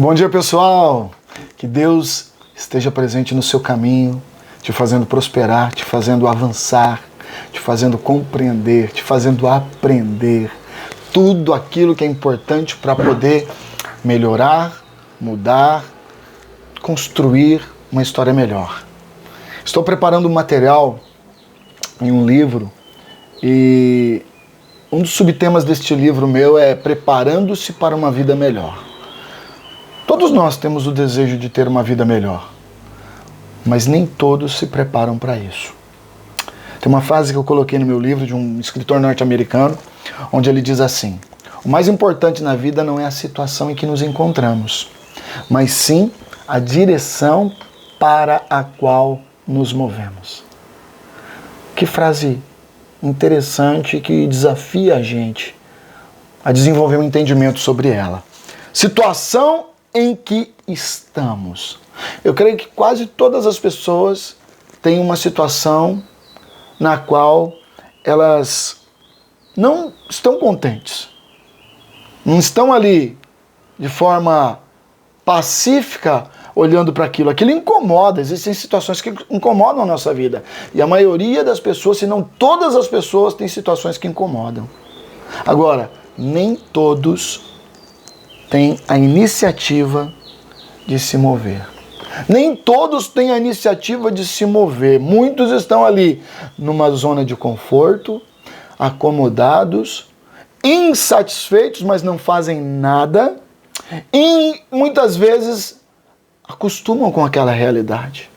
Bom dia, pessoal! Que Deus esteja presente no seu caminho, te fazendo prosperar, te fazendo avançar, te fazendo compreender, te fazendo aprender tudo aquilo que é importante para poder melhorar, mudar, construir uma história melhor. Estou preparando um material em um livro e um dos subtemas deste livro meu é Preparando-se para uma Vida Melhor. Todos nós temos o desejo de ter uma vida melhor, mas nem todos se preparam para isso. Tem uma frase que eu coloquei no meu livro de um escritor norte-americano, onde ele diz assim: o mais importante na vida não é a situação em que nos encontramos, mas sim a direção para a qual nos movemos. Que frase interessante que desafia a gente a desenvolver um entendimento sobre ela. Situação em que estamos. Eu creio que quase todas as pessoas têm uma situação na qual elas não estão contentes. Não estão ali de forma pacífica olhando para aquilo. Aquilo incomoda, existem situações que incomodam a nossa vida. E a maioria das pessoas, se não todas as pessoas, têm situações que incomodam. Agora, nem todos têm a iniciativa de se mover. Nem todos têm a iniciativa de se mover. Muitos estão ali numa zona de conforto, acomodados, insatisfeitos, mas não fazem nada. E muitas vezes acostumam com aquela realidade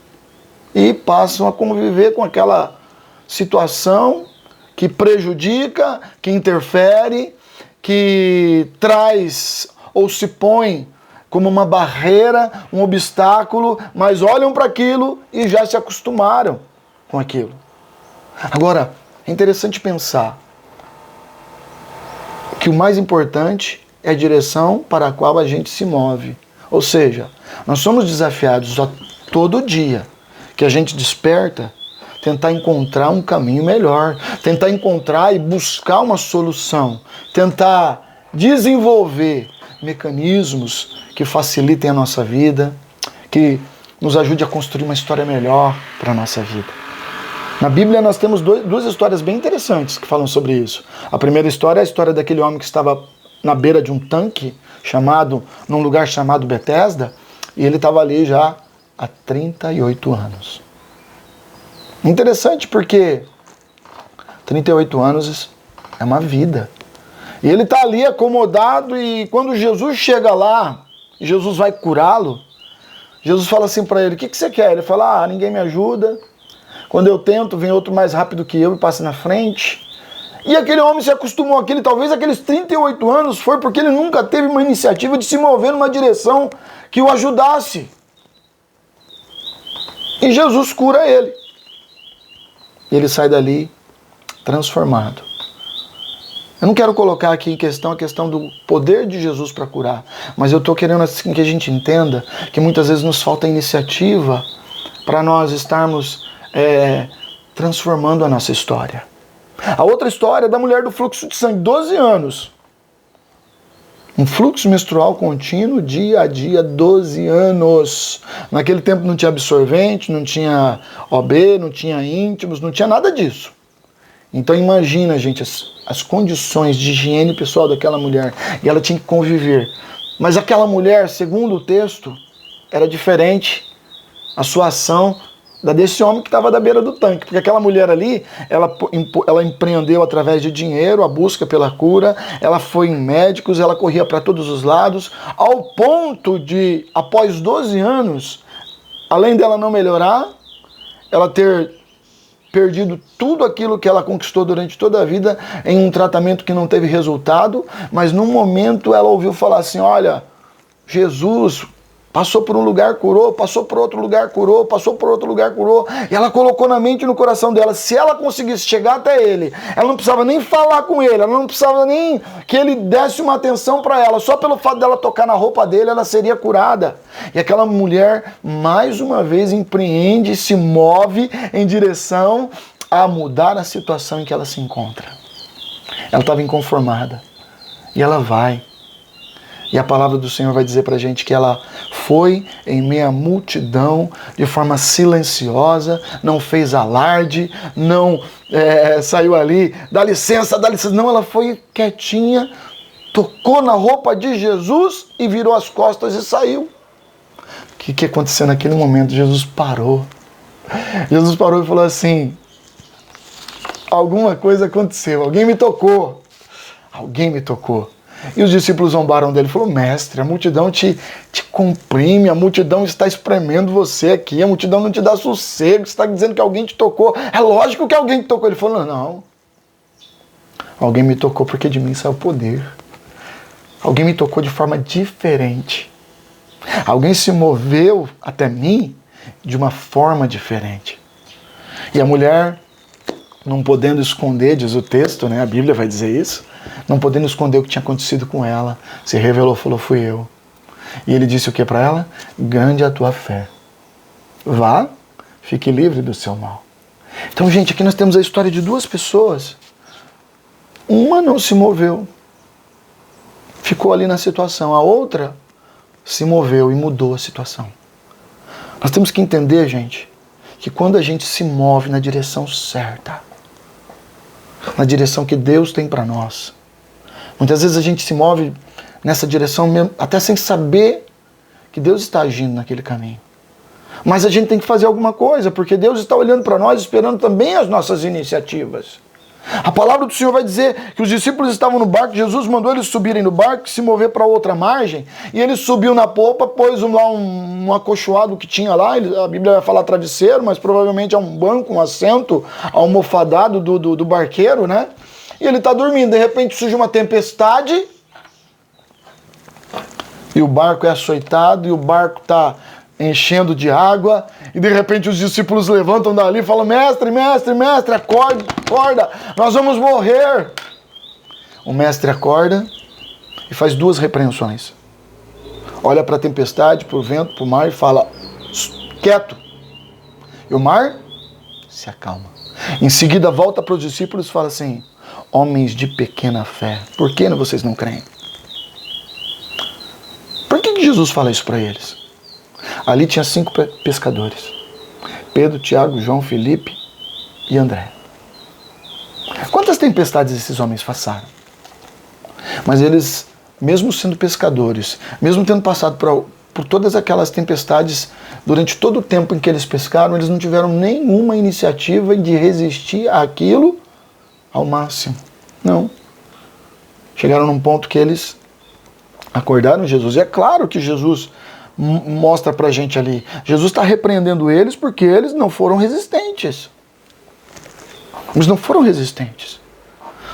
e passam a conviver com aquela situação que prejudica, que interfere, que traz ou se põe como uma barreira, um obstáculo, mas olham para aquilo e já se acostumaram com aquilo. Agora, é interessante pensar que o mais importante é a direção para a qual a gente se move. Ou seja, nós somos desafiados a todo dia que a gente desperta, tentar encontrar um caminho melhor, tentar encontrar e buscar uma solução, tentar desenvolver mecanismos que facilitem a nossa vida, que nos ajude a construir uma história melhor para a nossa vida. Na Bíblia nós temos duas histórias bem interessantes que falam sobre isso. A primeira história é a história daquele homem que estava na beira de um tanque, num lugar chamado Betesda, e ele estava ali já há 38 anos. Interessante porque 38 anos é uma vida. E ele está ali acomodado e quando Jesus chega lá, Jesus vai curá-lo, Jesus fala assim para ele: o que você quer? Ele fala: ninguém me ajuda. Quando eu tento, vem outro mais rápido que eu e passa na frente. E aquele homem se acostumou àquilo, talvez aqueles 38 anos foi porque ele nunca teve uma iniciativa de se mover numa direção que o ajudasse. E Jesus cura ele. E ele sai dali transformado. Eu não quero colocar aqui em questão a questão do poder de Jesus para curar, mas eu estou querendo assim que a gente entenda que muitas vezes nos falta iniciativa para nós estarmos transformando a nossa história. A outra história é da mulher do fluxo de sangue, 12 anos. Um fluxo menstrual contínuo, dia a dia, 12 anos. Naquele tempo não tinha absorvente, não tinha OB, não tinha íntimos, não tinha nada disso. Então imagina, gente, as condições de higiene pessoal daquela mulher. E ela tinha que conviver. Mas aquela mulher, segundo o texto, era diferente a sua ação da desse homem que estava da beira do tanque. Porque aquela mulher ali, ela empreendeu através de dinheiro a busca pela cura, ela foi em médicos, ela corria para todos os lados, ao ponto de, após 12 anos, além dela não melhorar, ela ter perdido tudo aquilo que ela conquistou durante toda a vida em um tratamento que não teve resultado, mas num momento ela ouviu falar assim: olha, Jesus passou por um lugar, curou, passou por outro lugar, curou, passou por outro lugar, curou. E ela colocou na mente e no coração dela, se ela conseguisse chegar até ele, ela não precisava nem falar com ele, ela não precisava nem que ele desse uma atenção para ela, só pelo fato dela tocar na roupa dele, ela seria curada. E aquela mulher, mais uma vez, empreende, se move em direção a mudar a situação em que ela se encontra. Ela estava inconformada. E ela vai. E a palavra do Senhor vai dizer para a gente que ela foi em meio à multidão, de forma silenciosa, não fez alarde, não saiu ali, dá licença, não, ela foi quietinha, tocou na roupa de Jesus e virou as costas e saiu. O que aconteceu naquele momento? Jesus parou. Jesus parou e falou assim, alguma coisa aconteceu, alguém me tocou. Alguém me tocou. E os discípulos zombaram dele. Falou, mestre, a multidão te comprime, a multidão está espremendo você aqui, a multidão não te dá sossego, você está dizendo que alguém te tocou. É lógico que alguém te tocou. Ele falou, não. Alguém me tocou porque de mim saiu poder. Alguém me tocou de forma diferente. Alguém se moveu até mim de uma forma diferente. E a mulher, não podendo esconder, diz o texto, né? A Bíblia vai dizer isso, não podendo esconder o que tinha acontecido com ela, se revelou, falou, fui eu. E ele disse o que para ela? Grande é a tua fé. Vá, fique livre do seu mal. Então, gente, aqui nós temos a história de duas pessoas. Uma não se moveu, ficou ali na situação. A outra se moveu e mudou a situação. Nós temos que entender, gente, que quando a gente se move na direção certa, na direção que Deus tem para nós, muitas vezes a gente se move nessa direção mesmo, até sem saber que Deus está agindo naquele caminho. Mas a gente tem que fazer alguma coisa, porque Deus está olhando para nós, esperando também as nossas iniciativas. A palavra do Senhor vai dizer que os discípulos estavam no barco, Jesus mandou eles subirem no barco, se mover para outra margem, e ele subiu na popa, pôs lá um acolchoado que tinha lá, a Bíblia vai falar travesseiro, mas provavelmente é um banco, um assento almofadado do barqueiro, né? E ele está dormindo, de repente surge uma tempestade, e o barco é açoitado, e o barco está enchendo de água, e de repente os discípulos levantam dali e falam, mestre, acorda, nós vamos morrer. O mestre acorda e faz duas repreensões. Olha para a tempestade, para o vento, para o mar e fala, quieto. E o mar se acalma. Em seguida volta para os discípulos e fala assim, homens de pequena fé, por que vocês não creem? Por que Jesus fala isso para eles? Ali tinha 5 pescadores. Pedro, Tiago, João, Felipe e André. Quantas tempestades esses homens passaram? Mas eles, mesmo sendo pescadores, mesmo tendo passado por todas aquelas tempestades, durante todo o tempo em que eles pescaram, eles não tiveram nenhuma iniciativa de resistir àquilo ao máximo. Não. Chegaram num ponto que eles acordaram Jesus. E é claro que Jesus mostra pra gente ali. Jesus está repreendendo eles porque eles não foram resistentes. Eles não foram resistentes.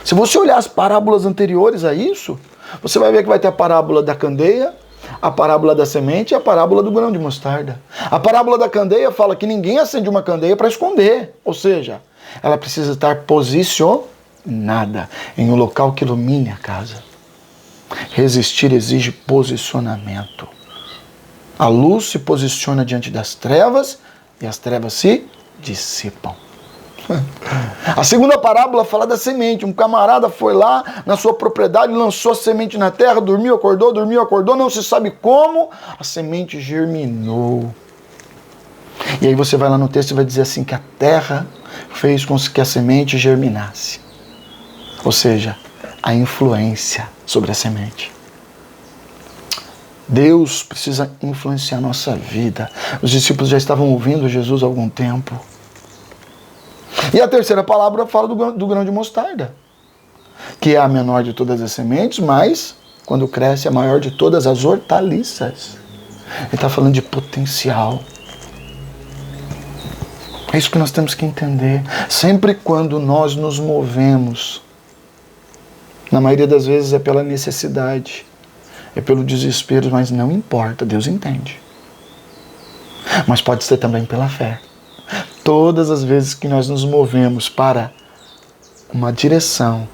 Se você olhar as parábolas anteriores a isso, você vai ver que vai ter a parábola da candeia, a parábola da semente e a parábola do grão de mostarda. A parábola da candeia fala que ninguém acende uma candeia para esconder. Ou seja, ela precisa estar posicionada em um local que ilumine a casa. Resistir exige posicionamento. A luz se posiciona diante das trevas e as trevas se dissipam. A segunda parábola fala da semente. Um camarada foi lá na sua propriedade, lançou a semente na terra, dormiu, acordou, não se sabe como, a semente germinou. E aí você vai lá no texto e vai dizer assim que a terra fez com que a semente germinasse. Ou seja, a influência sobre a semente. Deus precisa influenciar a nossa vida. Os discípulos já estavam ouvindo Jesus há algum tempo. E a terceira palavra fala do grão de mostarda, que é a menor de todas as sementes, mas, quando cresce, é a maior de todas as hortaliças. Ele está falando de potencial. É isso que nós temos que entender. Sempre quando nós nos movemos, na maioria das vezes é pela necessidade, é pelo desespero, mas não importa, Deus entende. Mas pode ser também pela fé. Todas as vezes que nós nos movemos para uma direção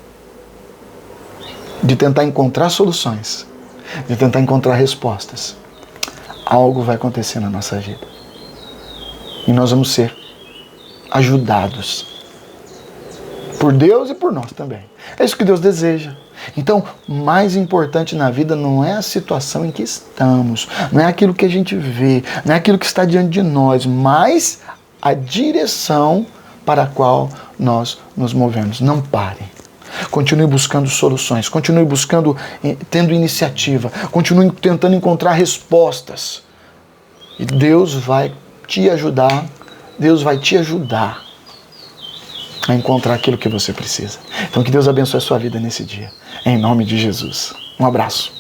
de tentar encontrar soluções, de tentar encontrar respostas, algo vai acontecer na nossa vida. E nós vamos ser ajudados por Deus e por nós também. É isso que Deus deseja. Então, mais importante na vida não é a situação em que estamos, não é aquilo que a gente vê, não é aquilo que está diante de nós, mas a direção para a qual nós nos movemos. Não pare. Continue buscando soluções, continue buscando, tendo iniciativa, continue tentando encontrar respostas. E Deus vai te ajudar, Deus vai te ajudar a encontrar aquilo que você precisa. Então que Deus abençoe a sua vida nesse dia. Em nome de Jesus. Um abraço.